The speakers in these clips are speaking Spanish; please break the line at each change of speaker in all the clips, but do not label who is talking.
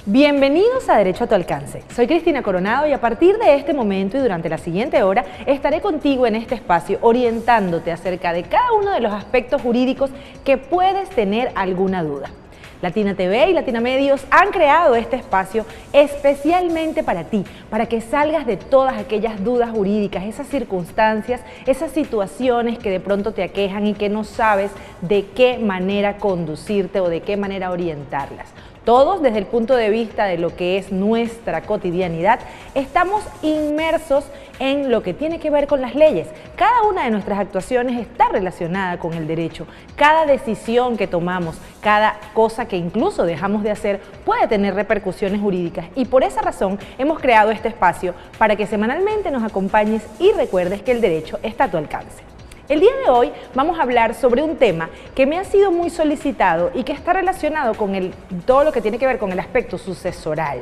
Bienvenidos a Derecho a tu Alcance. Soy Cristina Coronado y a partir de este momento y durante la siguiente hora estaré contigo en este espacio orientándote acerca de cada uno de los aspectos jurídicos que puedes tener alguna duda. Latina TV y Latina Medios han creado este espacio especialmente para ti, para que salgas de todas aquellas dudas jurídicas, esas circunstancias, esas situaciones que de pronto te aquejan y que no sabes de qué manera conducirte o de qué manera orientarlas. Todos, desde el punto de vista de lo que es nuestra cotidianidad, estamos inmersos en lo que tiene que ver con las leyes. Cada una de nuestras actuaciones está relacionada con el derecho. Cada decisión que tomamos, cada cosa que incluso dejamos de hacer puede tener repercusiones jurídicas y por esa razón hemos creado este espacio para que semanalmente nos acompañes y recuerdes que el derecho está a tu alcance. El día de hoy vamos a hablar sobre un tema que me ha sido muy solicitado y que está relacionado con todo lo que tiene que ver con el aspecto sucesoral.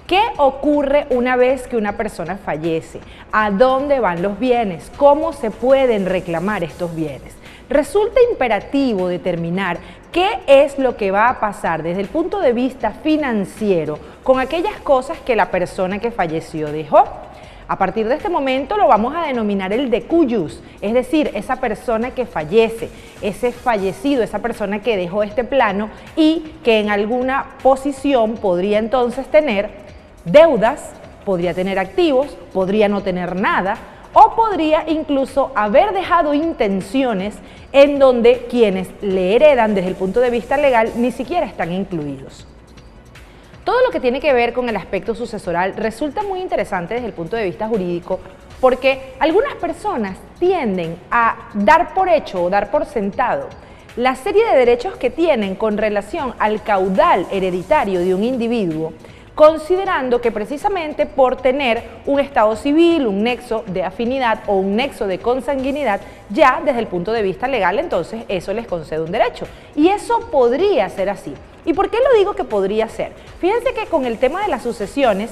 ¿Qué ocurre una vez que una persona fallece? ¿A dónde van los bienes? ¿Cómo se pueden reclamar estos bienes? Resulta imperativo determinar qué es lo que va a pasar desde el punto de vista financiero con aquellas cosas que la persona que falleció dejó. A partir de este momento lo vamos a denominar el decujus, es decir, esa persona que fallece, ese fallecido, esa persona que dejó este plano y que en alguna posición podría entonces tener deudas, podría tener activos, podría no tener nada o podría incluso haber dejado intenciones en donde quienes le heredan desde el punto de vista legal ni siquiera están incluidos. Todo lo que tiene que ver con el aspecto sucesoral resulta muy interesante desde el punto de vista jurídico porque algunas personas tienden a dar por hecho o dar por sentado la serie de derechos que tienen con relación al caudal hereditario de un individuo, considerando que precisamente por tener un estado civil, un nexo de afinidad o un nexo de consanguinidad, ya desde el punto de vista legal entonces eso les concede un derecho. Y eso podría ser así. ¿Y por qué lo digo que podría ser? Fíjense que con el tema de las sucesiones,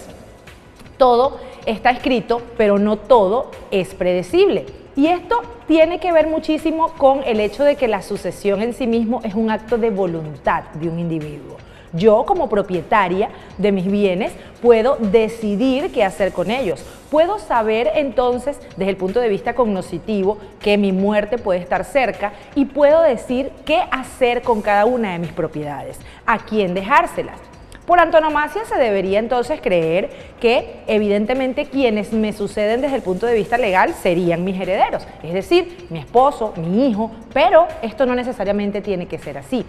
todo está escrito, pero no todo es predecible. Y esto tiene que ver muchísimo con el hecho de que la sucesión en sí mismo es un acto de voluntad de un individuo. Yo, como propietaria de mis bienes, puedo decidir qué hacer con ellos. Puedo saber entonces, desde el punto de vista cognoscitivo, que mi muerte puede estar cerca y puedo decir qué hacer con cada una de mis propiedades, a quién dejárselas. Por antonomasia se debería entonces creer que evidentemente quienes me suceden desde el punto de vista legal serían mis herederos, es decir, mi esposo, mi hijo, pero esto no necesariamente tiene que ser así.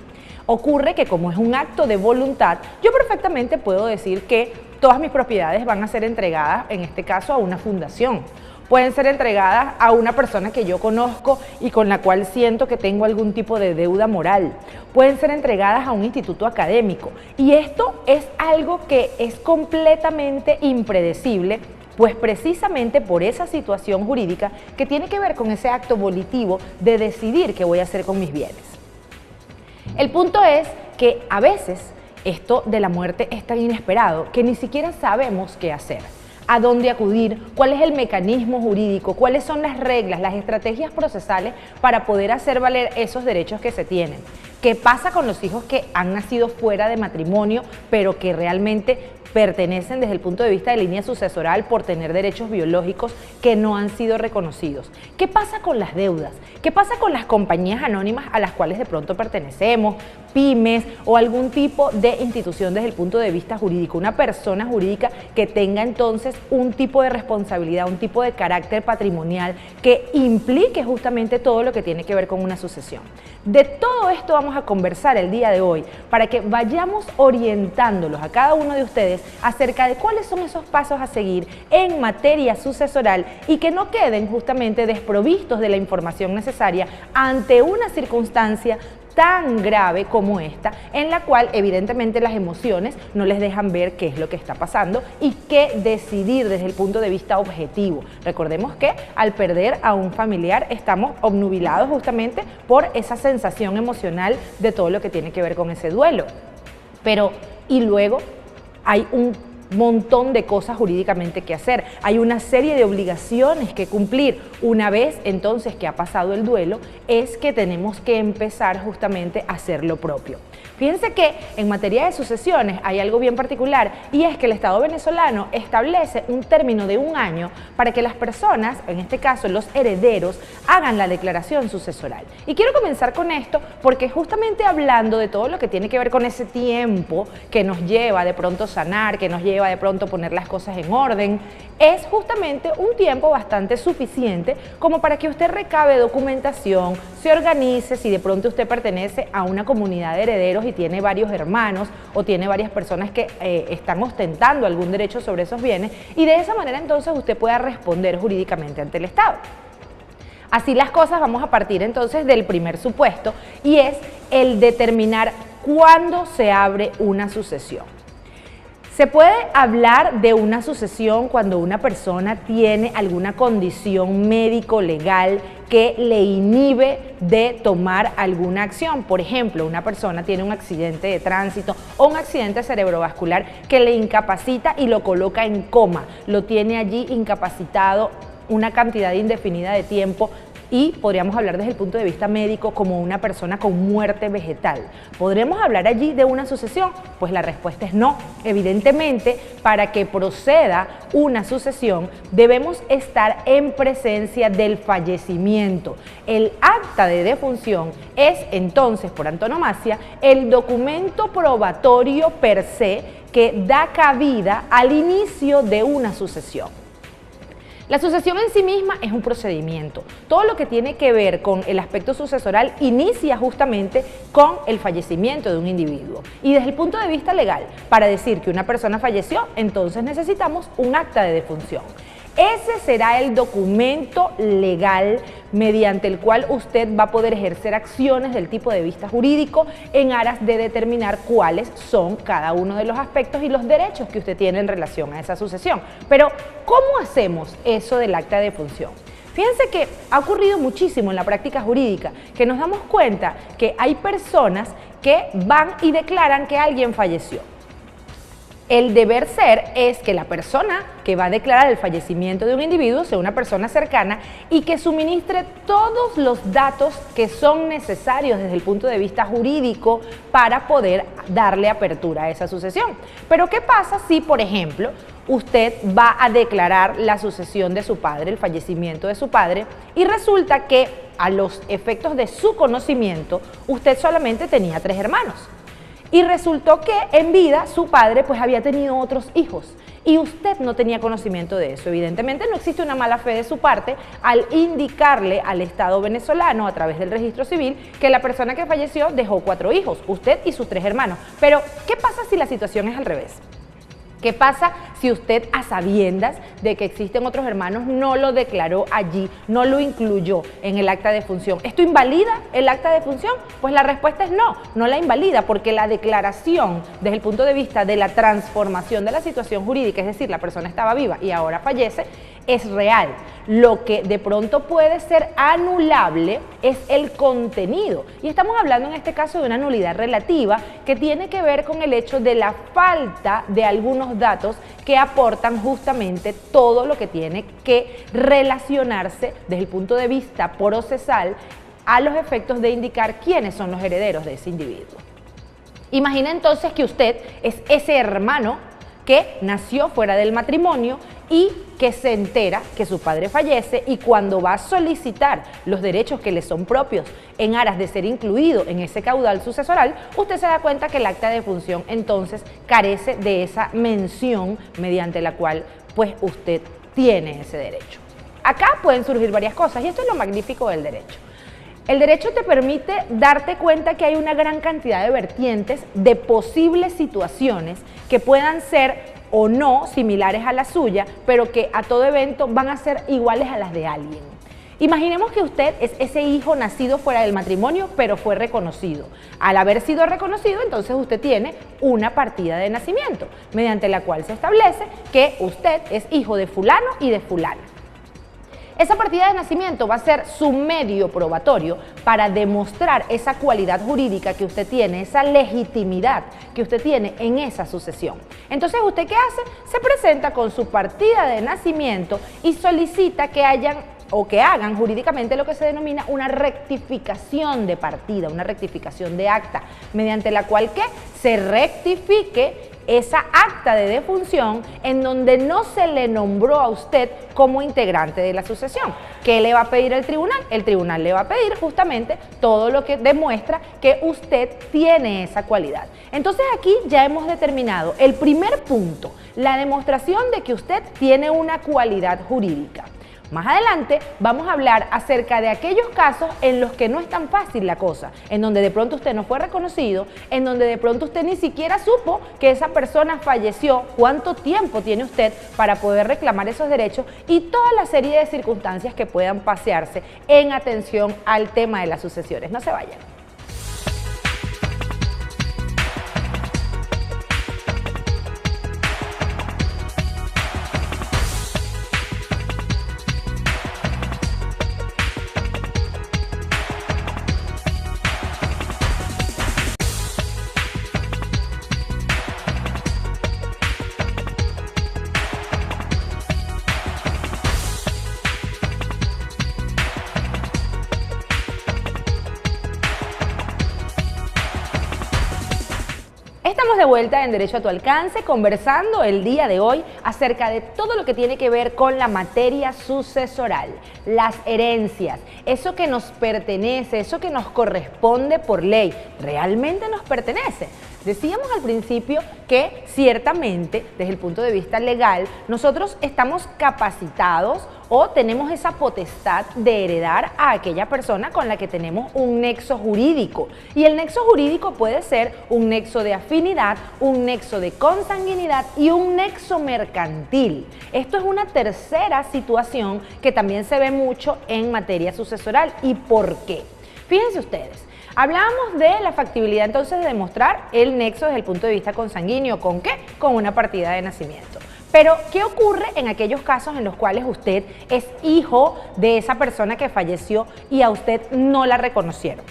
Ocurre que como es un acto de voluntad, yo perfectamente puedo decir que todas mis propiedades van a ser entregadas, en este caso, a una fundación. Pueden ser entregadas a una persona que yo conozco y con la cual siento que tengo algún tipo de deuda moral. Pueden ser entregadas a un instituto académico. Y esto es algo que es completamente impredecible, pues precisamente por esa situación jurídica que tiene que ver con ese acto volitivo de decidir qué voy a hacer con mis bienes. El punto es que a veces esto de la muerte es tan inesperado que ni siquiera sabemos qué hacer, a dónde acudir, cuál es el mecanismo jurídico, cuáles son las reglas, las estrategias procesales para poder hacer valer esos derechos que se tienen. ¿Qué pasa con los hijos que han nacido fuera de matrimonio, pero que realmente pertenecen desde el punto de vista de línea sucesoral por tener derechos biológicos que no han sido reconocidos? ¿Qué pasa con las deudas? ¿Qué pasa con las compañías anónimas a las cuales de pronto pertenecemos, pymes o algún tipo de institución desde el punto de vista jurídico? Una persona jurídica que tenga entonces un tipo de responsabilidad, un tipo de carácter patrimonial que implique justamente todo lo que tiene que ver con una sucesión. De todo esto vamos a conversar el día de hoy para que vayamos orientándolos a cada uno de ustedes acerca de cuáles son esos pasos a seguir en materia sucesoral y que no queden justamente desprovistos de la información necesaria ante una circunstancia tan grave como esta, en la cual evidentemente las emociones no les dejan ver qué es lo que está pasando y qué decidir desde el punto de vista objetivo. Recordemos que al perder a un familiar estamos obnubilados justamente por esa sensación emocional de todo lo que tiene que ver con ese duelo. Pero, y luego hay un montón de cosas jurídicamente que hacer, hay una serie de obligaciones que cumplir. Una vez entonces que ha pasado el duelo, es que tenemos que empezar justamente a hacer lo propio. Fíjense que en materia de sucesiones hay algo bien particular, y es que el Estado venezolano establece un término de 1 año para que las personas, en este caso los herederos, hagan la declaración sucesoral. Y quiero comenzar con esto porque justamente hablando de todo lo que tiene que ver con ese tiempo que nos lleva de pronto sanar, que nos lleva de pronto poner las cosas en orden, es justamente un tiempo bastante suficiente como para que usted recabe documentación, se organice, si de pronto usted pertenece a una comunidad de herederos y tiene varios hermanos o tiene varias personas que están ostentando algún derecho sobre esos bienes, y de esa manera entonces usted pueda responder jurídicamente ante el Estado. Así las cosas, vamos a partir entonces del primer supuesto, y es el determinar cuándo se abre una sucesión. Se puede hablar de una sucesión cuando una persona tiene alguna condición médico-legal que le inhibe de tomar alguna acción. Por ejemplo, una persona tiene un accidente de tránsito o un accidente cerebrovascular que le incapacita y lo coloca en coma, lo tiene allí incapacitado una cantidad indefinida de tiempo, y podríamos hablar desde el punto de vista médico como una persona con muerte vegetal. ¿Podremos hablar allí de una sucesión? Pues la respuesta es no. Evidentemente, para que proceda una sucesión, debemos estar en presencia del fallecimiento. El acta de defunción es entonces, por antonomasia, el documento probatorio per se que da cabida al inicio de una sucesión. La sucesión en sí misma es un procedimiento. Todo lo que tiene que ver con el aspecto sucesoral inicia justamente con el fallecimiento de un individuo. Y desde el punto de vista legal, para decir que una persona falleció, entonces necesitamos un acta de defunción. Ese será el documento legal mediante el cual usted va a poder ejercer acciones del tipo de vista jurídico en aras de determinar cuáles son cada uno de los aspectos y los derechos que usted tiene en relación a esa sucesión. Pero, ¿cómo hacemos eso del acta de defunción? Fíjense que ha ocurrido muchísimo en la práctica jurídica, que nos damos cuenta que hay personas que van y declaran que alguien falleció. El deber ser es que la persona que va a declarar el fallecimiento de un individuo sea una persona cercana y que suministre todos los datos que son necesarios desde el punto de vista jurídico para poder darle apertura a esa sucesión. Pero ¿qué pasa si, por ejemplo, usted va a declarar la sucesión de su padre, el fallecimiento de su padre, y resulta que a los efectos de su conocimiento usted solamente tenía 3 hermanos? Y resultó que en vida su padre pues había tenido otros hijos y usted no tenía conocimiento de eso. Evidentemente no existe una mala fe de su parte al indicarle al Estado venezolano a través del registro civil que la persona que falleció dejó 4 hijos, usted y sus 3 hermanos. Pero, ¿qué pasa si la situación es al revés? ¿Qué pasa si usted, a sabiendas de que existen otros hermanos, no lo declaró allí, no lo incluyó en el acta de defunción? ¿Esto invalida el acta de defunción? Pues la respuesta es no, no la invalida, porque la declaración desde el punto de vista de la transformación de la situación jurídica, es decir, la persona estaba viva y ahora fallece, es real. Lo que de pronto puede ser anulable es el contenido. Y estamos hablando en este caso de una nulidad relativa que tiene que ver con el hecho de la falta de algunos datos que aportan justamente todo lo que tiene que relacionarse desde el punto de vista procesal a los efectos de indicar quiénes son los herederos de ese individuo. Imagina entonces que usted es ese hermano que nació fuera del matrimonio y que se entera que su padre fallece, y cuando va a solicitar los derechos que le son propios en aras de ser incluido en ese caudal sucesoral, usted se da cuenta que el acta de defunción entonces carece de esa mención mediante la cual pues usted tiene ese derecho. Acá pueden surgir varias cosas y esto es lo magnífico del derecho. El derecho te permite darte cuenta que hay una gran cantidad de vertientes de posibles situaciones que puedan ser o no similares a la suya, pero que a todo evento van a ser iguales a las de alguien. Imaginemos que usted es ese hijo nacido fuera del matrimonio, pero fue reconocido. Al haber sido reconocido, entonces usted tiene una partida de nacimiento, mediante la cual se establece que usted es hijo de fulano y de fulana. Esa partida de nacimiento va a ser su medio probatorio para demostrar esa cualidad jurídica que usted tiene, esa legitimidad que usted tiene en esa sucesión. Entonces, ¿usted qué hace? Se presenta con su partida de nacimiento y solicita que hagan jurídicamente lo que se denomina una rectificación de partida, una rectificación de acta, mediante la cual que se rectifique esa acta de defunción en donde no se le nombró a usted como integrante de la sucesión. ¿Qué le va a pedir el tribunal? El tribunal le va a pedir justamente todo lo que demuestra que usted tiene esa cualidad. Entonces aquí ya hemos determinado el primer punto, la demostración de que usted tiene una cualidad jurídica. Más adelante vamos a hablar acerca de aquellos casos en los que no es tan fácil la cosa, en donde de pronto usted no fue reconocido, en donde de pronto usted ni siquiera supo que esa persona falleció, cuánto tiempo tiene usted para poder reclamar esos derechos y toda la serie de circunstancias que puedan pasearse en atención al tema de las sucesiones. No se vayan. Estamos de vuelta en Derecho a tu Alcance, conversando el día de hoy acerca de todo lo que tiene que ver con la materia sucesoral, las herencias, eso que nos pertenece, eso que nos corresponde por ley, ¿realmente nos pertenece? Decíamos al principio que ciertamente, desde el punto de vista legal, nosotros estamos capacitados o tenemos esa potestad de heredar a aquella persona con la que tenemos un nexo jurídico. Y el nexo jurídico puede ser un nexo de afinidad, un nexo de consanguinidad y un nexo mercantil. Esto es una tercera situación que también se ve mucho en materia sucesoral. ¿Y por qué? Fíjense ustedes. Hablábamos de la factibilidad entonces de demostrar el nexo desde el punto de vista consanguíneo. ¿Con qué? Con una partida de nacimiento. Pero, ¿qué ocurre en aquellos casos en los cuales usted es hijo de esa persona que falleció y a usted no la reconocieron?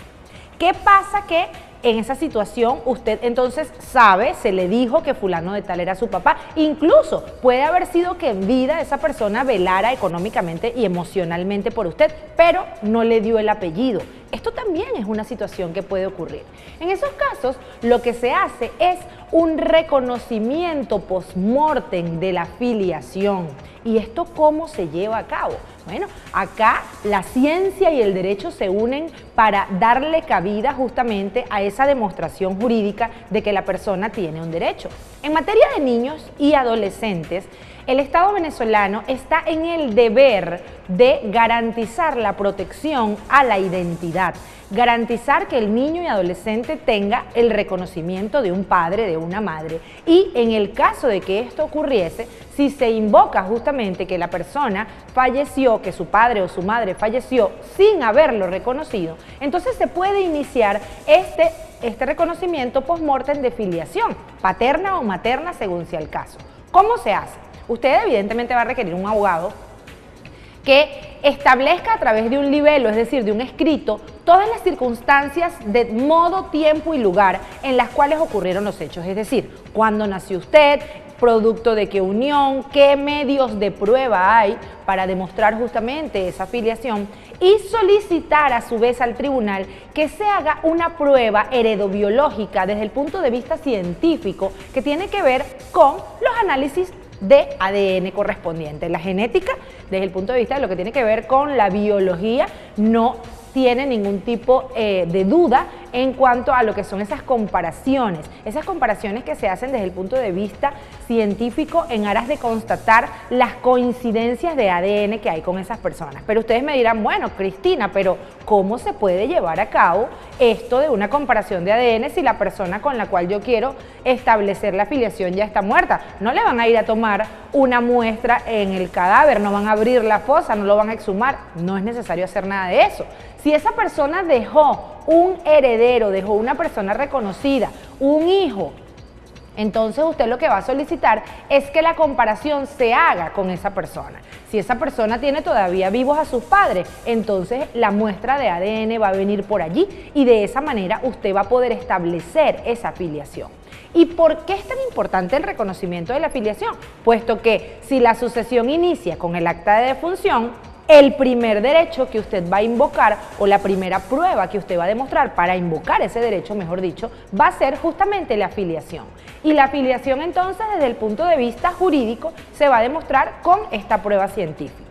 ¿Qué pasa que en esa situación usted entonces sabe, se le dijo que fulano de tal era su papá? Incluso puede haber sido que en vida esa persona velara económicamente y emocionalmente por usted, pero no le dio el apellido. Esto también es una situación que puede ocurrir. En esos casos, lo que se hace es un reconocimiento post-mortem de la filiación. ¿Y esto cómo se lleva a cabo? Bueno, acá la ciencia y el derecho se unen para darle cabida justamente a esa demostración jurídica de que la persona tiene un derecho. En materia de niños y adolescentes, el Estado venezolano está en el deber de garantizar la protección a la identidad, garantizar que el niño y adolescente tenga el reconocimiento de un padre, de una madre. Y en el caso de que esto ocurriese, si se invoca justamente que la persona falleció, que su padre o su madre falleció sin haberlo reconocido, entonces se puede iniciar este reconocimiento post-mortem de filiación, paterna o materna según sea el caso. ¿Cómo se hace? Usted evidentemente va a requerir un abogado que establezca a través de un libelo, es decir, de un escrito, todas las circunstancias de modo, tiempo y lugar en las cuales ocurrieron los hechos. Es decir, cuándo nació usted, producto de qué unión, qué medios de prueba hay para demostrar justamente esa filiación y solicitar a su vez al tribunal que se haga una prueba heredobiológica desde el punto de vista científico que tiene que ver con los análisis de ADN correspondiente. La genética, desde el punto de vista de lo que tiene que ver con la biología, no tiene ningún tipo de duda en cuanto a lo que son esas comparaciones que se hacen desde el punto de vista científico en aras de constatar las coincidencias de ADN que hay con esas personas. Pero ustedes me dirán, bueno, Cristina, pero ¿cómo se puede llevar a cabo esto de una comparación de ADN si la persona con la cual yo quiero establecer la filiación ya está muerta? No le van a ir a tomar una muestra en el cadáver, no van a abrir la fosa, no lo van a exhumar, no es necesario hacer nada de eso. Si esa persona dejó un heredero, dejó una persona reconocida, un hijo Entonces usted lo que va a solicitar es que la comparación se haga con esa persona. Si esa persona tiene todavía vivos a sus padres, entonces la muestra de ADN va a venir por allí y de esa manera usted va a poder establecer esa filiación. ¿Y por qué es tan importante el reconocimiento de la filiación? Puesto que si la sucesión inicia con el acta de defunción, el primer derecho que usted va a invocar o la primera prueba que usted va a demostrar para invocar ese derecho, mejor dicho, va a ser justamente la filiación. Y la filiación entonces desde el punto de vista jurídico se va a demostrar con esta prueba científica.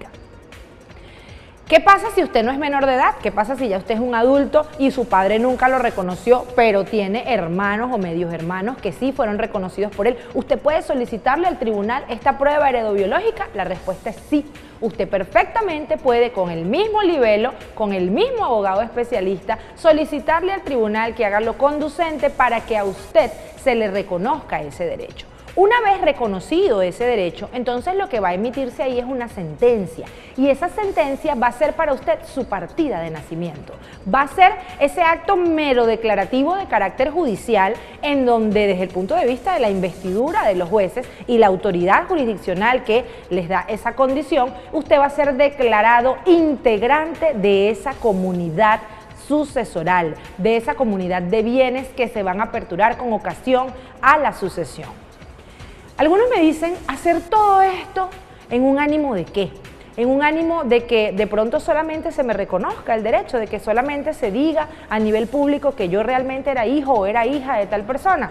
¿Qué pasa si usted no es menor de edad? ¿Qué pasa si ya usted es un adulto y su padre nunca lo reconoció, pero tiene hermanos o medios hermanos que sí fueron reconocidos por él? ¿Usted puede solicitarle al tribunal esta prueba heredobiológica? La respuesta es sí. Usted perfectamente puede, con el mismo libelo, con el mismo abogado especialista, solicitarle al tribunal que haga lo conducente para que a usted se le reconozca ese derecho. Una vez reconocido ese derecho, entonces lo que va a emitirse ahí es una sentencia y esa sentencia va a ser para usted su partida de nacimiento. Va a ser ese acto mero declarativo de carácter judicial en donde desde el punto de vista de la investidura de los jueces y la autoridad jurisdiccional que les da esa condición, usted va a ser declarado integrante de esa comunidad sucesoral, de esa comunidad de bienes que se van a aperturar con ocasión a la sucesión. Algunos me dicen hacer todo esto en un ánimo de qué, en un ánimo de que de pronto solamente se me reconozca el derecho, de que solamente se diga a nivel público que yo realmente era hijo o era hija de tal persona.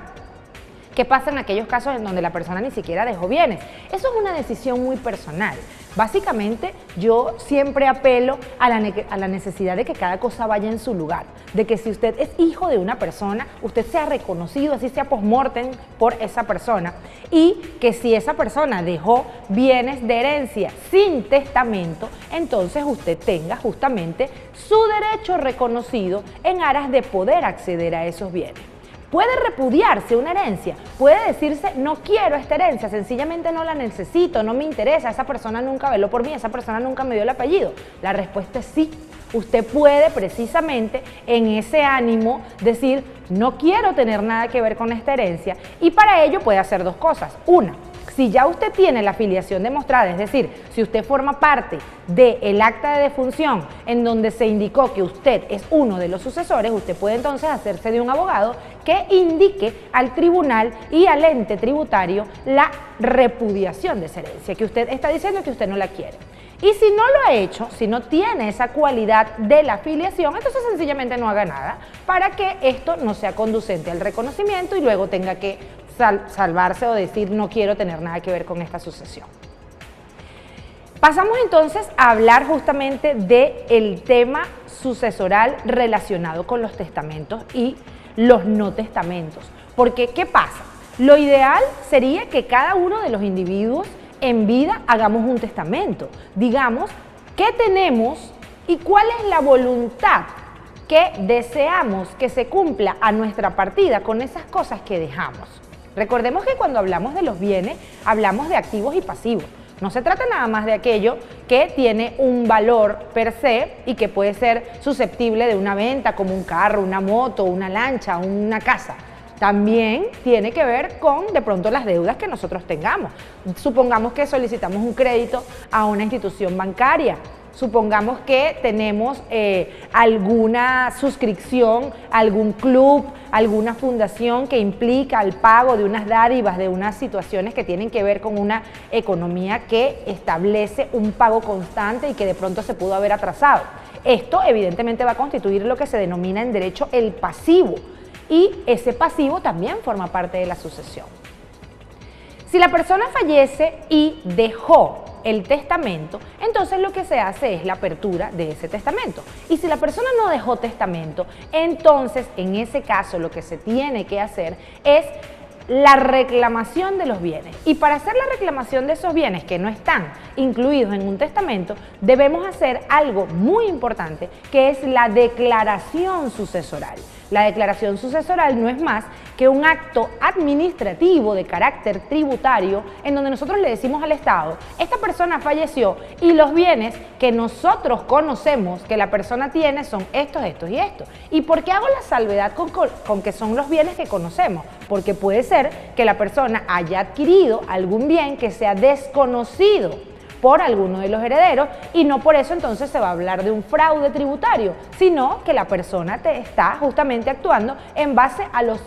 ¿Qué pasa en aquellos casos en donde la persona ni siquiera dejó bienes? Eso es una decisión muy personal. Básicamente, yo siempre apelo a la necesidad de que cada cosa vaya en su lugar, de que si usted es hijo de una persona, usted sea reconocido, así sea post-mortem por esa persona, y que si esa persona dejó bienes de herencia sin testamento, entonces usted tenga justamente su derecho reconocido en aras de poder acceder a esos bienes. Puede repudiarse una herencia, puede decirse no quiero esta herencia, sencillamente no la necesito, no me interesa, esa persona nunca veló por mí, esa persona nunca me dio el apellido. La respuesta es sí. Usted puede precisamente en ese ánimo decir no quiero tener nada que ver con esta herencia y para ello puede hacer dos cosas. Una, si ya usted tiene la filiación demostrada, es decir, si usted forma parte del acta de defunción en donde se indicó que usted es uno de los sucesores, usted puede entonces hacerse de un abogado que indique al tribunal y al ente tributario la repudiación de esa herencia, que usted está diciendo que usted no la quiere. Y si no lo ha hecho, si no tiene esa cualidad de la filiación, entonces sencillamente no haga nada para que esto no sea conducente al reconocimiento y luego tenga que salvarse o decir no quiero tener nada que ver con esta sucesión. Pasamos entonces a hablar justamente del tema sucesoral relacionado con los testamentos y los no testamentos. Porque, ¿qué pasa? Lo ideal sería que cada uno de los individuos en vida hagamos un testamento. Digamos qué tenemos y cuál es la voluntad que deseamos que se cumpla a nuestra partida con esas cosas que dejamos. Recordemos que cuando hablamos de los bienes, hablamos de activos y pasivos. No se trata nada más de aquello que tiene un valor per se y que puede ser susceptible de una venta, como un carro, una moto, una lancha, una casa. También tiene que ver con, de pronto, las deudas que nosotros tengamos. Supongamos que solicitamos un crédito a una institución bancaria. Supongamos que tenemos alguna suscripción, algún club, alguna fundación que implica el pago de unas dádivas, de unas situaciones que tienen que ver con una economía que establece un pago constante y que de pronto se pudo haber atrasado. Esto evidentemente va a constituir lo que se denomina en derecho el pasivo y ese pasivo también forma parte de la sucesión. Si la persona fallece y dejó el testamento, entonces lo que se hace es la apertura de ese testamento. Y si la persona no dejó testamento, entonces en ese caso lo que se tiene que hacer es la reclamación de los bienes. Y para hacer la reclamación de esos bienes que no están incluidos en un testamento, debemos hacer algo muy importante, que es la declaración sucesoral. La declaración sucesoral no es más que un acto administrativo de carácter tributario en donde nosotros le decimos al Estado, esta persona falleció y los bienes que nosotros conocemos que la persona tiene son estos, estos y estos. ¿Y por qué hago la salvedad con que son los bienes que conocemos? Porque puede ser que la persona haya adquirido algún bien que sea desconocido por alguno de los herederos y no por eso entonces se va a hablar de un fraude tributario, sino que la persona te está justamente actuando en base a los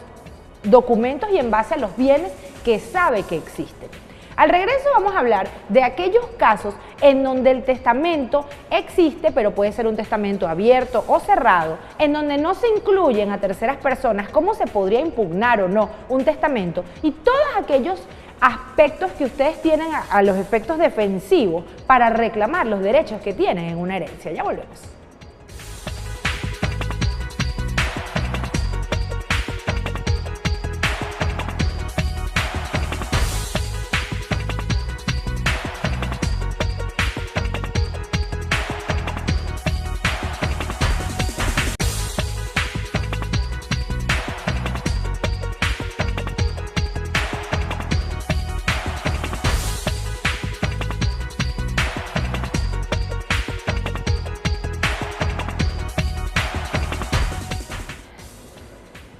documentos y en base a los bienes que sabe que existen. Al regreso vamos a hablar de aquellos casos en donde el testamento existe, pero puede ser un testamento abierto o cerrado, en donde no se incluyen a terceras personas, cómo se podría impugnar o no un testamento y todos aquellos aspectos que ustedes tienen a los efectos defensivos para reclamar los derechos que tienen en una herencia. Ya volvemos.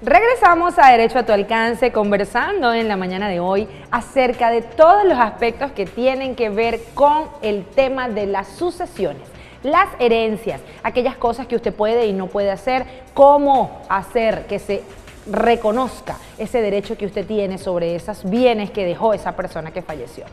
Regresamos a Derecho a tu Alcance, conversando en la mañana de hoy acerca de todos los aspectos que tienen que ver con el tema de las sucesiones, las herencias, aquellas cosas que usted puede y no puede hacer, cómo hacer que se reconozca ese derecho que usted tiene sobre esos bienes que dejó esa persona que falleció.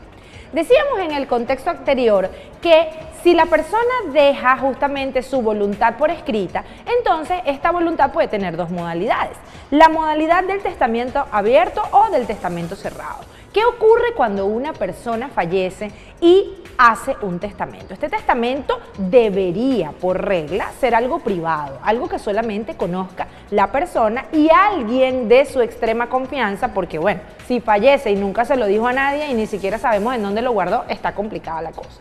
Decíamos en el contexto anterior que si la persona deja justamente su voluntad por escrita, entonces esta voluntad puede tener dos modalidades. La modalidad del testamento abierto o del testamento cerrado. ¿Qué ocurre cuando una persona fallece y hace un testamento? Este testamento debería, por regla, ser algo privado, algo que solamente conozca la persona y alguien de su extrema confianza, porque bueno, si fallece y nunca se lo dijo a nadie y ni siquiera sabemos en dónde lo guardó, está complicada la cosa.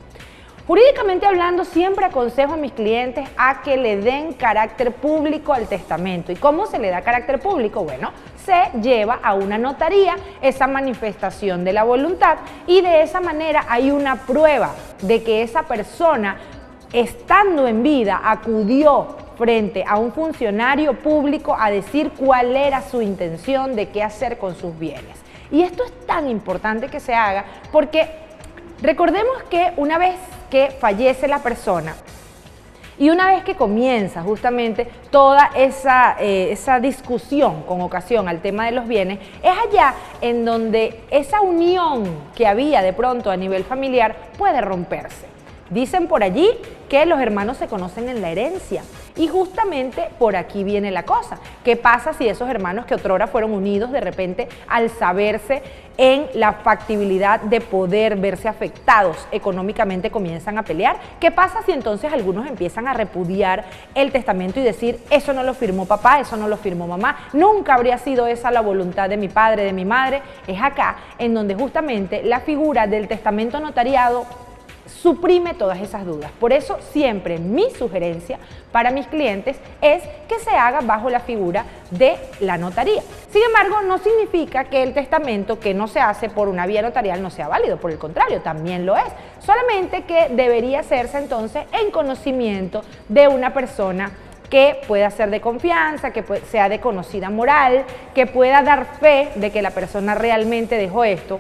Jurídicamente hablando, siempre aconsejo a mis clientes a que le den carácter público al testamento. ¿Y cómo se le da carácter público? Bueno, se lleva a una notaría esa manifestación de la voluntad y de esa manera hay una prueba de que esa persona, estando en vida, acudió frente a un funcionario público a decir cuál era su intención de qué hacer con sus bienes. Y esto es tan importante que se haga porque recordemos que una vez que fallece la persona y una vez que comienza justamente toda esa discusión con ocasión al tema de los bienes, es allá en donde esa unión que había de pronto a nivel familiar puede romperse. Dicen por allí que los hermanos se conocen en la herencia y justamente por aquí viene la cosa. ¿Qué pasa si esos hermanos que otrora fueron unidos de repente al saberse en la factibilidad de poder verse afectados económicamente comienzan a pelear? ¿Qué pasa si entonces algunos empiezan a repudiar el testamento y decir eso no lo firmó papá, eso no lo firmó mamá, nunca habría sido esa la voluntad de mi padre, de mi madre? Es acá en donde justamente la figura del testamento notariado suprime todas esas dudas. Por eso siempre mi sugerencia para mis clientes es que se haga bajo la figura de la notaría. Sin embargo, no significa que el testamento que no se hace por una vía notarial no sea válido, por el contrario, también lo es. Solamente que debería hacerse entonces en conocimiento de una persona que pueda ser de confianza, que sea de conocida moral, que pueda dar fe de que la persona realmente dejó esto.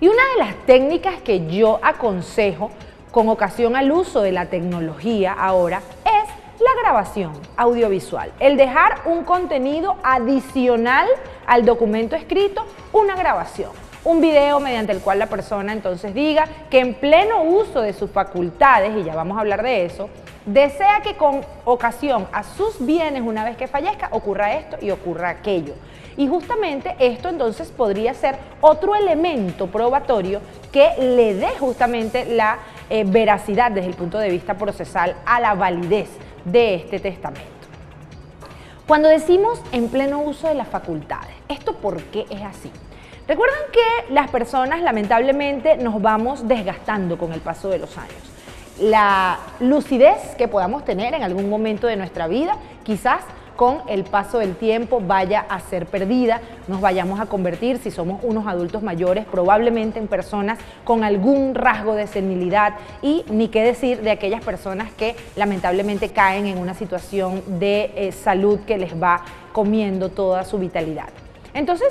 Y una de las técnicas que yo aconsejo con ocasión al uso de la tecnología ahora es la grabación audiovisual, el dejar un contenido adicional al documento escrito, una grabación, un video mediante el cual la persona entonces diga que en pleno uso de sus facultades, y ya vamos a hablar de eso, desea que con ocasión a sus bienes una vez que fallezca ocurra esto y ocurra aquello. Y justamente esto entonces podría ser otro elemento probatorio que le dé justamente la veracidad desde el punto de vista procesal a la validez de este testamento. Cuando decimos en pleno uso de las facultades, ¿esto por qué es así? Recuerden que las personas lamentablemente nos vamos desgastando con el paso de los años. La lucidez que podamos tener en algún momento de nuestra vida quizás con el paso del tiempo vaya a ser perdida, nos vayamos a convertir, si somos unos adultos mayores, probablemente en personas con algún rasgo de senilidad, y ni qué decir de aquellas personas que lamentablemente caen en una situación de salud que les va comiendo toda su vitalidad. Entonces,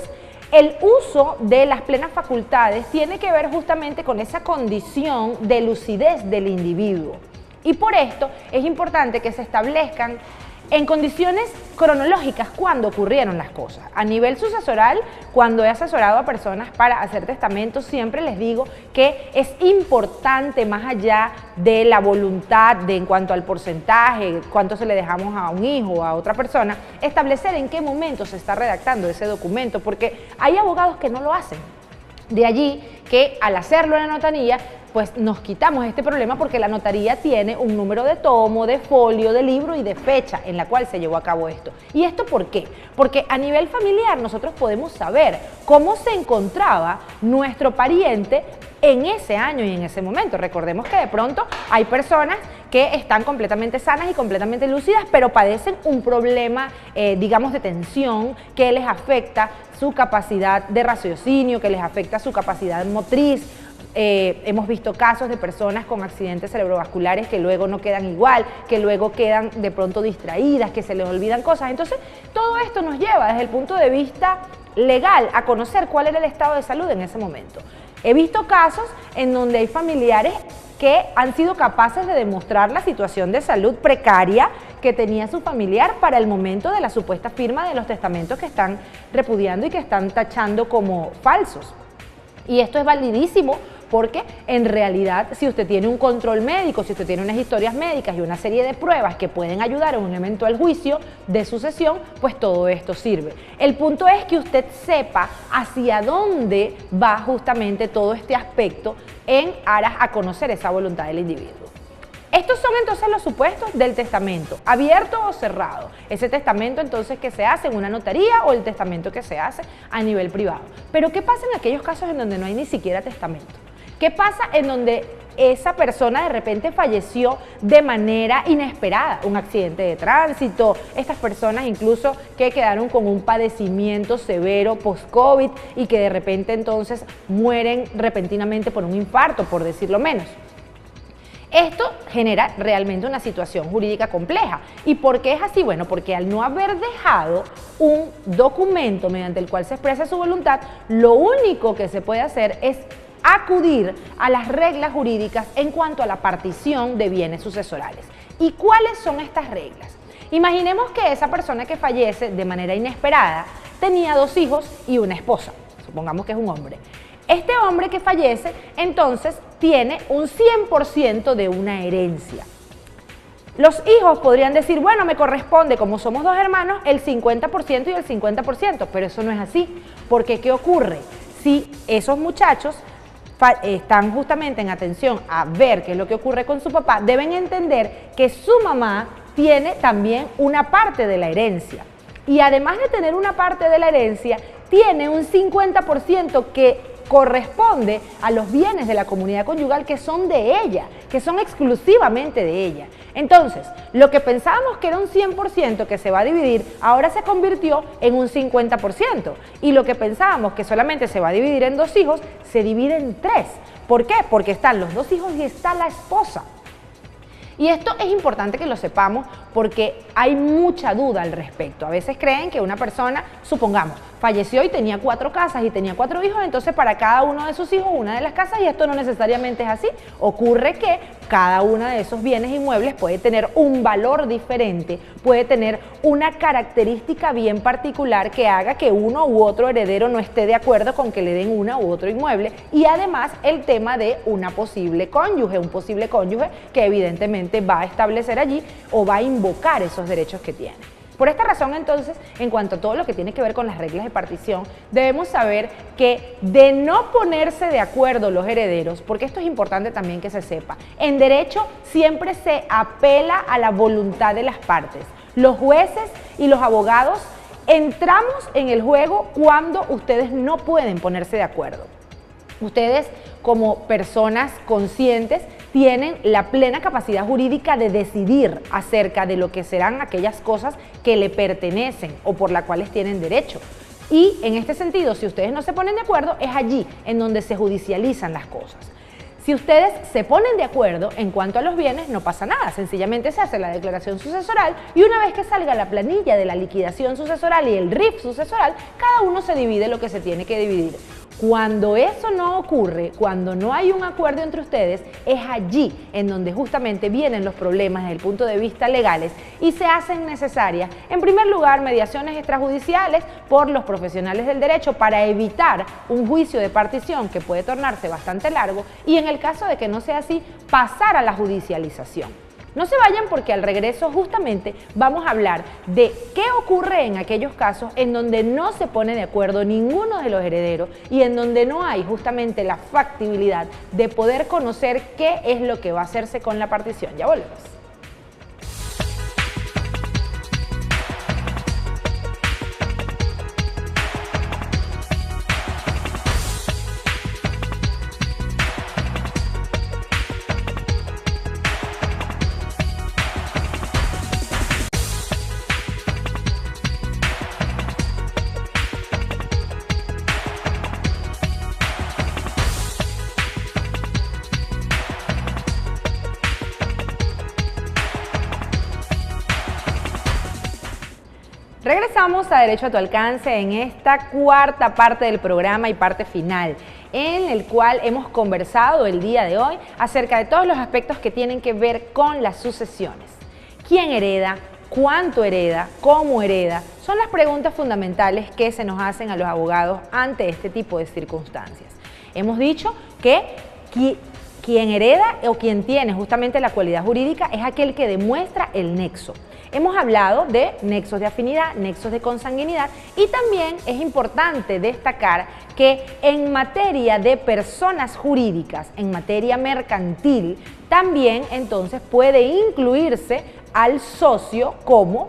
el uso de las plenas facultades tiene que ver justamente con esa condición de lucidez del individuo. Y por esto es importante que se establezcan en condiciones cronológicas cuando ocurrieron las cosas. A nivel sucesoral, cuando he asesorado a personas para hacer testamentos, siempre les digo que es importante, más allá de la voluntad de en cuanto al porcentaje, cuánto se le dejamos a un hijo o a otra persona, establecer en qué momento se está redactando ese documento, porque hay abogados que no lo hacen. De allí que al hacerlo en la notaría, pues nos quitamos este problema, porque la notaría tiene un número de tomo, de folio, de libro y de fecha en la cual se llevó a cabo esto. ¿Y esto por qué? Porque a nivel familiar nosotros podemos saber cómo se encontraba nuestro pariente en ese año y en ese momento. Recordemos que de pronto hay personas que están completamente sanas y completamente lúcidas, pero padecen un problema, digamos, de tensión que les afecta su capacidad de raciocinio, que les afecta su capacidad motriz. Hemos visto casos de personas con accidentes cerebrovasculares que luego no quedan igual, que luego quedan de pronto distraídas, que se les olvidan cosas. Entonces, todo esto nos lleva desde el punto de vista legal a conocer cuál era el estado de salud en ese momento. He visto casos en donde hay familiares que han sido capaces de demostrar la situación de salud precaria que tenía su familiar para el momento de la supuesta firma de los testamentos que están repudiando y que están tachando como falsos. Y esto es validísimo, porque en realidad, si usted tiene un control médico, si usted tiene unas historias médicas y una serie de pruebas que pueden ayudar en un eventual juicio de sucesión, pues todo esto sirve. El punto es que usted sepa hacia dónde va justamente todo este aspecto en aras a conocer esa voluntad del individuo. Estos son entonces los supuestos del testamento, abierto o cerrado. Ese testamento entonces que se hace en una notaría o el testamento que se hace a nivel privado. Pero ¿qué pasa en aquellos casos en donde no hay ni siquiera testamento? ¿Qué pasa en donde esa persona de repente falleció de manera inesperada? Un accidente de tránsito, estas personas incluso que quedaron con un padecimiento severo post-COVID y que de repente entonces mueren repentinamente por un infarto, por decirlo menos. Esto genera realmente una situación jurídica compleja. ¿Y por qué es así? Bueno, porque al no haber dejado un documento mediante el cual se expresa su voluntad, lo único que se puede hacer es acudir a las reglas jurídicas en cuanto a la partición de bienes sucesorales. ¿Y cuáles son estas reglas? Imaginemos que esa persona que fallece de manera inesperada tenía 2 hijos y una esposa, supongamos que es un hombre. Este hombre que fallece, entonces, tiene un 100% de una herencia. Los hijos podrían decir, bueno, me corresponde, como somos 2 hermanos, el 50% y el 50%, pero eso no es así, porque ¿qué ocurre? Si esos muchachos están justamente en atención a ver qué es lo que ocurre con su papá, deben entender que su mamá tiene también una parte de la herencia. Y además de tener una parte de la herencia, tiene un 50% que corresponde a los bienes de la comunidad conyugal que son de ella, que son exclusivamente de ella. Entonces, lo que pensábamos que era un 100% que se va a dividir, ahora se convirtió en un 50%. Y lo que pensábamos que solamente se va a dividir en 2 hijos, se divide en 3. ¿Por qué? Porque están los 2 hijos y está la esposa. Y esto es importante que lo sepamos porque hay mucha duda al respecto. A veces creen que una persona, supongamos, falleció y tenía 4 casas y tenía 4 hijos, entonces para cada uno de sus hijos una de las casas, y esto no necesariamente es así. Ocurre que cada uno de esos bienes inmuebles puede tener un valor diferente, puede tener una característica bien particular que haga que uno u otro heredero no esté de acuerdo con que le den una u otro inmueble, y además el tema de una posible cónyuge, un posible cónyuge que evidentemente va a establecer allí o va a invocar esos derechos que tiene. Por esta razón, entonces, en cuanto a todo lo que tiene que ver con las reglas de partición, debemos saber que de no ponerse de acuerdo los herederos, porque esto es importante también que se sepa, en derecho siempre se apela a la voluntad de las partes. Los jueces y los abogados entramos en el juego cuando ustedes no pueden ponerse de acuerdo. Ustedes, como personas conscientes, tienen la plena capacidad jurídica de decidir acerca de lo que serán aquellas cosas que le pertenecen o por las cuales tienen derecho. Y en este sentido, si ustedes no se ponen de acuerdo, es allí en donde se judicializan las cosas. Si ustedes se ponen de acuerdo en cuanto a los bienes, no pasa nada, sencillamente se hace la declaración sucesoral y una vez que salga la planilla de la liquidación sucesoral y el RIF sucesoral, cada uno se divide lo que se tiene que dividir. Cuando eso no ocurre, cuando no hay un acuerdo entre ustedes, es allí en donde justamente vienen los problemas desde el punto de vista legales y se hacen necesarias, en primer lugar, mediaciones extrajudiciales por los profesionales del derecho para evitar un juicio de partición que puede tornarse bastante largo y en el caso de que no sea así, pasar a la judicialización. No se vayan porque al regreso justamente vamos a hablar de qué ocurre en aquellos casos en donde no se pone de acuerdo ninguno de los herederos y en donde no hay justamente la factibilidad de poder conocer qué es lo que va a hacerse con la partición. Ya volvemos. Regresamos a Derecho a tu Alcance en esta cuarta parte del programa y parte final, en el cual hemos conversado el día de hoy acerca de todos los aspectos que tienen que ver con las sucesiones. ¿Quién hereda? ¿Cuánto hereda? ¿Cómo hereda? Son las preguntas fundamentales que se nos hacen a los abogados ante este tipo de circunstancias. Hemos dicho que quien hereda o quien tiene justamente la cualidad jurídica es aquel que demuestra el nexo. Hemos hablado de nexos de afinidad, nexos de consanguinidad y también es importante destacar que en materia de personas jurídicas, en materia mercantil, también entonces puede incluirse al socio como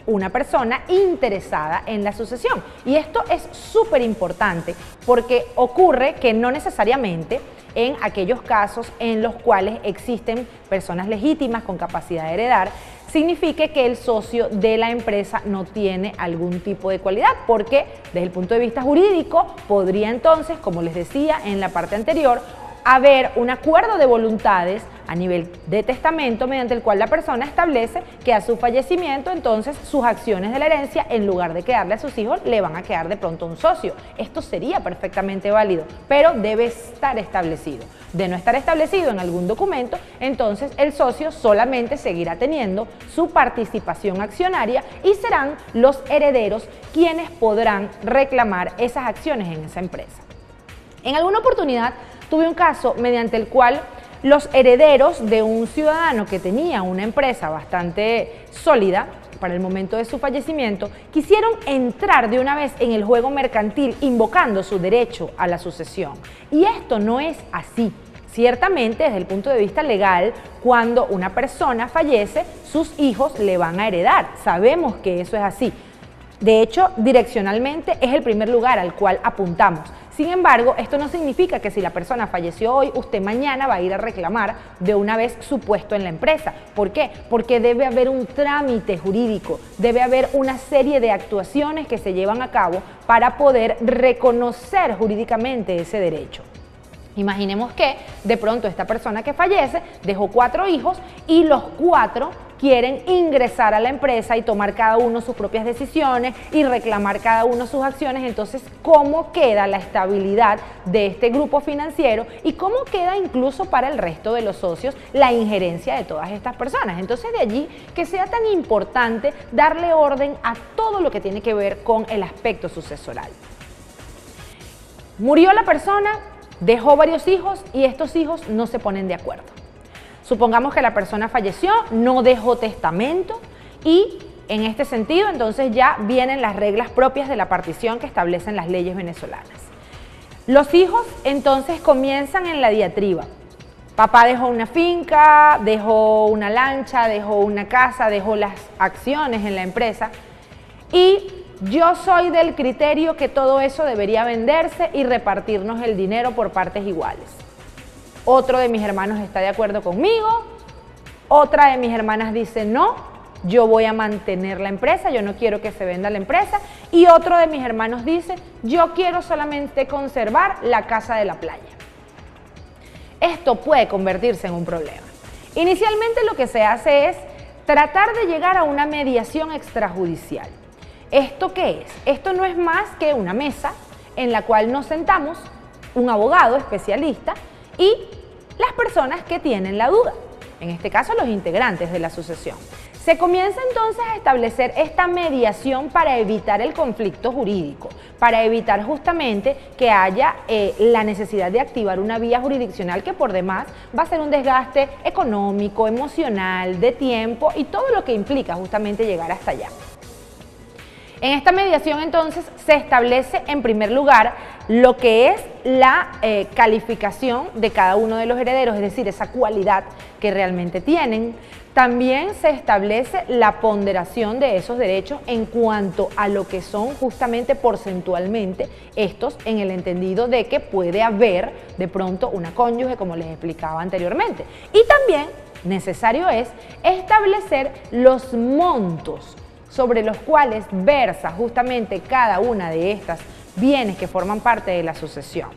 una persona interesada en la sucesión. Y esto es súper importante porque ocurre que no necesariamente en aquellos casos en los cuales existen personas legítimas con capacidad de heredar, signifique que el socio de la empresa no tiene algún tipo de cualidad, porque desde el punto de vista jurídico podría entonces, como les decía en la parte anterior, haber un acuerdo de voluntades a nivel de testamento mediante el cual la persona establece que a su fallecimiento entonces sus acciones de la herencia, en lugar de quedarle a sus hijos, le van a quedar de pronto a un socio. Esto sería perfectamente válido, pero debe estar establecido. De no estar establecido en algún documento, entonces el socio solamente seguirá teniendo su participación accionaria y serán los herederos quienes podrán reclamar esas acciones en esa empresa. En alguna oportunidad tuve un caso mediante el cual los herederos de un ciudadano que tenía una empresa bastante sólida para el momento de su fallecimiento, quisieron entrar de una vez en el juego mercantil invocando su derecho a la sucesión. Y esto no es así. Ciertamente, desde el punto de vista legal, cuando una persona fallece, sus hijos le van a heredar. Sabemos que eso es así. De hecho, direccionalmente es el primer lugar al cual apuntamos. Sin embargo, esto no significa que si la persona falleció hoy, usted mañana va a ir a reclamar de una vez su puesto en la empresa. ¿Por qué? Porque debe haber un trámite jurídico, debe haber una serie de actuaciones que se llevan a cabo para poder reconocer jurídicamente ese derecho. Imaginemos que de pronto esta persona que fallece dejó 4 hijos y los 4 quieren ingresar a la empresa y tomar cada uno sus propias decisiones y reclamar cada uno sus acciones. Entonces, ¿cómo queda la estabilidad de este grupo financiero y cómo queda incluso para el resto de los socios la injerencia de todas estas personas? Entonces, de allí que sea tan importante darle orden a todo lo que tiene que ver con el aspecto sucesoral. Murió la persona, dejó varios hijos y estos hijos no se ponen de acuerdo. Supongamos que la persona falleció, no dejó testamento y en este sentido entonces ya vienen las reglas propias de la partición que establecen las leyes venezolanas. Los hijos entonces comienzan en la diatriba. Papá dejó una finca, dejó una lancha, dejó una casa, dejó las acciones en la empresa y yo soy del criterio que todo eso debería venderse y repartirnos el dinero por partes iguales. otro de mis hermanos está de acuerdo conmigo, otra de mis hermanas dice no, yo voy a mantener la empresa, yo no quiero que se venda la empresa, y otro de mis hermanos dice, yo quiero solamente conservar la casa de la playa. Esto puede convertirse en un problema. Inicialmente lo que se hace es tratar de llegar a una mediación extrajudicial. ¿Esto qué es? Esto no es más que una mesa en la cual nos sentamos, un abogado especialista y las personas que tienen la duda, en este caso los integrantes de la sucesión. Se comienza entonces a establecer esta mediación para evitar el conflicto jurídico, para evitar justamente que haya la necesidad de activar una vía jurisdiccional que por demás va a ser un desgaste económico, emocional, de tiempo y todo lo que implica justamente llegar hasta allá. En esta mediación entonces se establece en primer lugar lo que es la calificación de cada uno de los herederos, es decir, esa cualidad que realmente tienen. También se establece la ponderación de esos derechos en cuanto a lo que son justamente porcentualmente estos, en el entendido de que puede haber de pronto una cónyuge, como les explicaba anteriormente. Y también necesario es establecer los montos sobre los cuales versa justamente cada una de estas bienes que forman parte de la sucesión.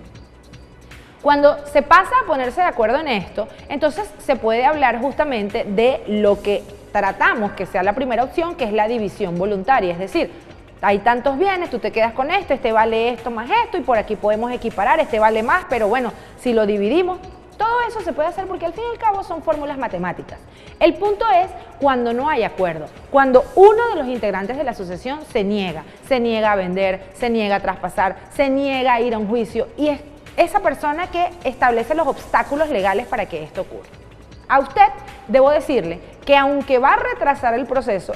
Cuando se pasa a ponerse de acuerdo en esto, entonces se puede hablar justamente de lo que tratamos que sea la primera opción, que es la división voluntaria, es decir, hay tantos bienes, tú te quedas con este vale esto más esto y por aquí podemos equiparar, este vale más, pero bueno, si lo dividimos, todo eso se puede hacer porque al fin y al cabo son fórmulas matemáticas. El punto es cuando no hay acuerdo, cuando uno de los integrantes de la sucesión se niega a vender, se niega a traspasar, se niega a ir a un juicio y es esa persona que establece los obstáculos legales para que esto ocurra. A usted debo decirle que aunque va a retrasar el proceso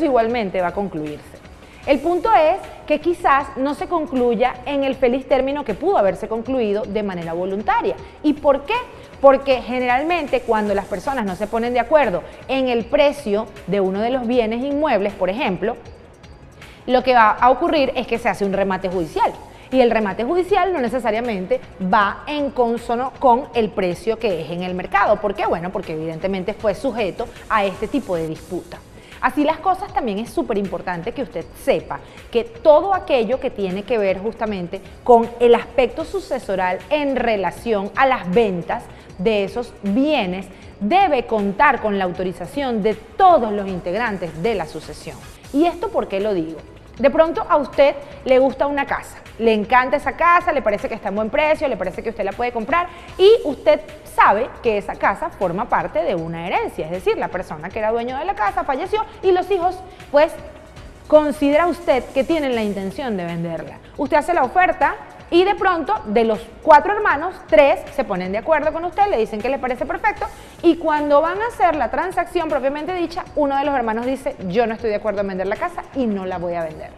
igualmente va a concluirse. El punto es que quizás no se concluya en el feliz término que pudo haberse concluido de manera voluntaria. ¿Y por qué? Porque generalmente cuando las personas no se ponen de acuerdo en el precio de uno de los bienes inmuebles, por ejemplo, lo que va a ocurrir es que se hace un remate judicial. Y el remate judicial no necesariamente va en consono con el precio que es en el mercado. ¿Por qué? Bueno, porque evidentemente fue sujeto a este tipo de disputa. Así las cosas, también es súper importante que usted sepa que todo aquello que tiene que ver justamente con el aspecto sucesoral en relación a las ventas de esos bienes debe contar con la autorización de todos los integrantes de la sucesión. ¿Y esto por qué lo digo? De pronto a usted le gusta una casa, le encanta esa casa, le parece que está en buen precio, le parece que usted la puede comprar y usted sabe que esa casa forma parte de una herencia, es decir, la persona que era dueño de la casa falleció y los hijos, pues, considera usted que tienen la intención de venderla. Usted hace la oferta y de pronto de los 4 hermanos, 3 se ponen de acuerdo con usted, le dicen que le parece perfecto y cuando van a hacer la transacción propiamente dicha, uno de los hermanos dice, yo no estoy de acuerdo en vender la casa y no la voy a vender.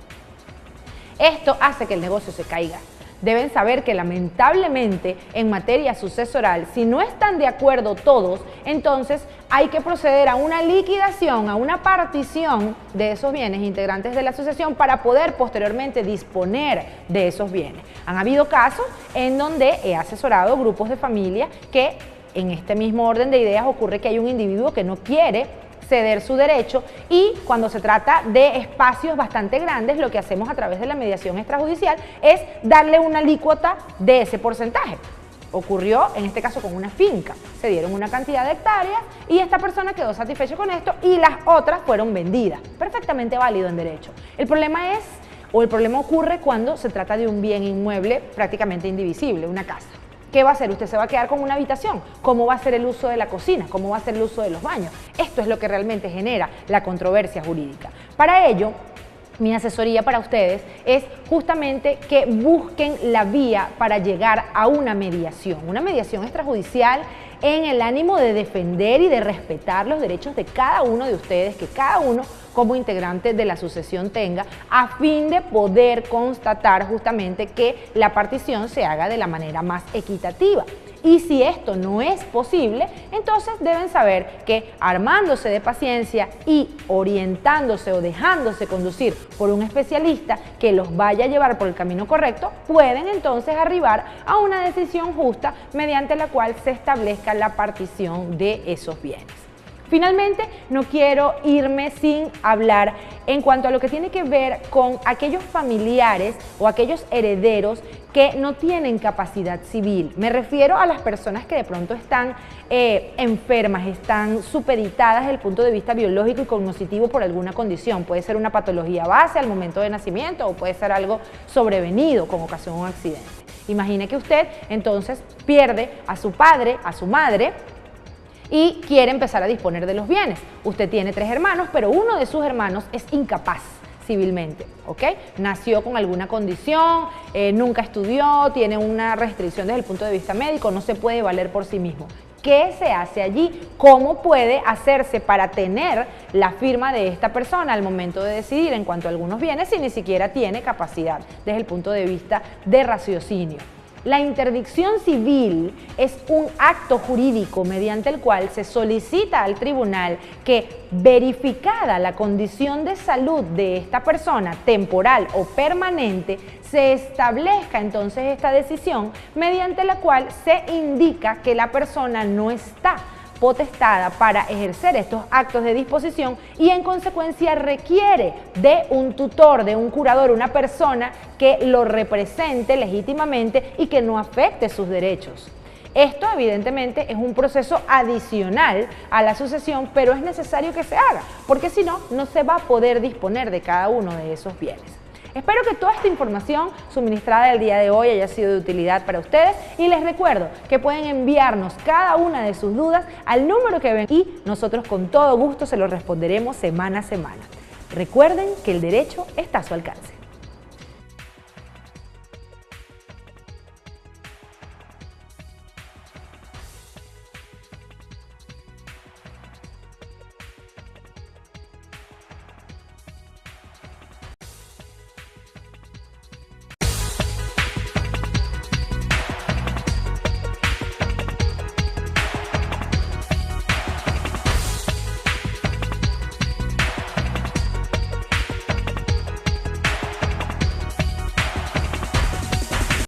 Esto hace que el negocio se caiga. Deben saber que lamentablemente en materia sucesoral, si no están de acuerdo todos, entonces hay que proceder a una liquidación, a una partición de esos bienes integrantes de la asociación para poder posteriormente disponer de esos bienes. Han habido casos en donde he asesorado grupos de familia que en este mismo orden de ideas ocurre que hay un individuo que no quiere ceder su derecho y cuando se trata de espacios bastante grandes, lo que hacemos a través de la mediación extrajudicial es darle una alícuota de ese porcentaje. Ocurrió en este caso con una finca, se dieron una cantidad de hectáreas y esta persona quedó satisfecha con esto y las otras fueron vendidas, perfectamente válido en derecho. El problema ocurre cuando se trata de un bien inmueble prácticamente indivisible, una casa. ¿Qué va a hacer? Usted se va a quedar con una habitación. ¿Cómo va a ser el uso de la cocina? ¿Cómo va a ser el uso de los baños? Esto es lo que realmente genera la controversia jurídica. Para ello, mi asesoría para ustedes es justamente que busquen la vía para llegar a una mediación extrajudicial en el ánimo de defender y de respetar los derechos de cada uno de ustedes, que cada uno como integrante de la sucesión tenga, a fin de poder constatar justamente que la partición se haga de la manera más equitativa. Y si esto no es posible, entonces deben saber que armándose de paciencia y orientándose o dejándose conducir por un especialista que los vaya a llevar por el camino correcto, pueden entonces arribar a una decisión justa mediante la cual se establezca la partición de esos bienes. Finalmente, no quiero irme sin hablar en cuanto a lo que tiene que ver con aquellos familiares o aquellos herederos que no tienen capacidad civil. Me refiero a las personas que de pronto están enfermas, están supeditadas desde el punto de vista biológico y cognitivo por alguna condición. Puede ser una patología base al momento de nacimiento o puede ser algo sobrevenido con ocasión de un accidente. Imagine que usted entonces pierde a su padre, a su madre, y quiere empezar a disponer de los bienes. Usted tiene 3 hermanos, pero uno de sus hermanos es incapaz civilmente, ¿ok? Nació con alguna condición, nunca estudió, tiene una restricción desde el punto de vista médico, no se puede valer por sí mismo. ¿Qué se hace allí? ¿Cómo puede hacerse para tener la firma de esta persona al momento de decidir en cuanto a algunos bienes si ni siquiera tiene capacidad desde el punto de vista de raciocinio? La interdicción civil es un acto jurídico mediante el cual se solicita al tribunal que, verificada la condición de salud de esta persona, temporal o permanente, se establezca entonces esta decisión mediante la cual se indica que la persona no está potestada para ejercer estos actos de disposición y en consecuencia requiere de un tutor, de un curador, una persona que lo represente legítimamente y que no afecte sus derechos. Esto evidentemente es un proceso adicional a la sucesión, pero es necesario que se haga, porque si no, no se va a poder disponer de cada uno de esos bienes. Espero que toda esta información suministrada el día de hoy haya sido de utilidad para ustedes y les recuerdo que pueden enviarnos cada una de sus dudas al número que ven y nosotros con todo gusto se lo responderemos semana a semana. Recuerden que el derecho está a su alcance.